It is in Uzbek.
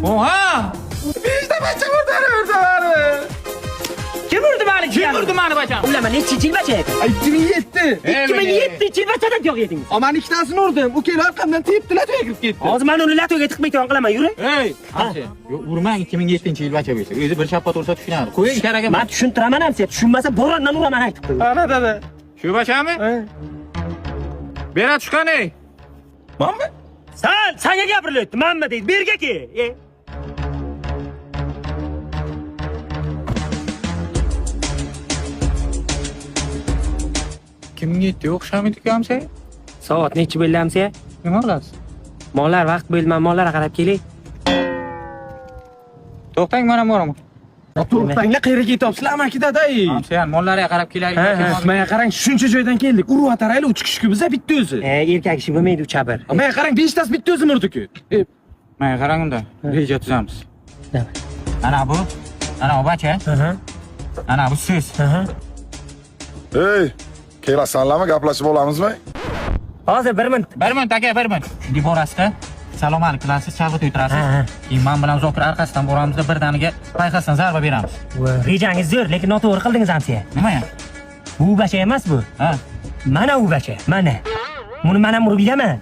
Oha! Bizde bacha vurdu bari. Kim vurdu beni? Kim vurdu beni bacham? Ulan nechi yil bacha ekan? 2007. 2007 yil bachada yo'q edingiz. Aman ikkitasini urdim. U kelib orqamdan tepdilar, kirib ketdi. Hozir men uni latoga tiqmaydigan qilaman, yuri. Ey, qancha? Urmang 2007-yil bacha bo'lsa. O'zi bir shappa tursa tushunadi. Qo'ying karaga. Men tushuntiraman ham sen. Tushunmasa bo'rondan uraman aytib qo'y. Ana dada. Shu bachami? Bera tushgan ey. Manmi? Senga gapirilyapti. Menmi deydi. Berga ke. Kimga yetdi o'xshamaydiganmi? Soat nechi bo'lamsa? Nima qilasiz? Mollar vaqt bo'lma, mollarga qarab keling. To'xtang, mana boraman. To'xtanglar, qayerga ketyapsizlar amaki dada? Sen mollarga qarab kelaylik. Menga qarang, shuncha joydan keldik. Urib ataraylik, uch kishku biza bitta o'zi. Erkak kishi bo'lmaydi uch bir. Menga qarang, 5 tasi bitta o'zini urdi-ku. Menga qarang unda. Reja tuzamiz. Ana bu. Ana bu bacha. Ana bu siz. Ey, kelasanlarmi, gaplashib olamizmi? Hozir 1 minut. 1 minut aka, 1 minut. Endi borasizda salom alik qilasiz, chalg'it o'tirasiz. Keyin men bilan Zokir orqasidan boramizda birdaniga payqasdan zarba beramiz. Rejangiz zo'r, lekin noto'g'ri qildingiz hamsiya. Nima ya? Bu bacha emas bu. Ha. Mana u bacha, mana. Buni men ham urib beraman.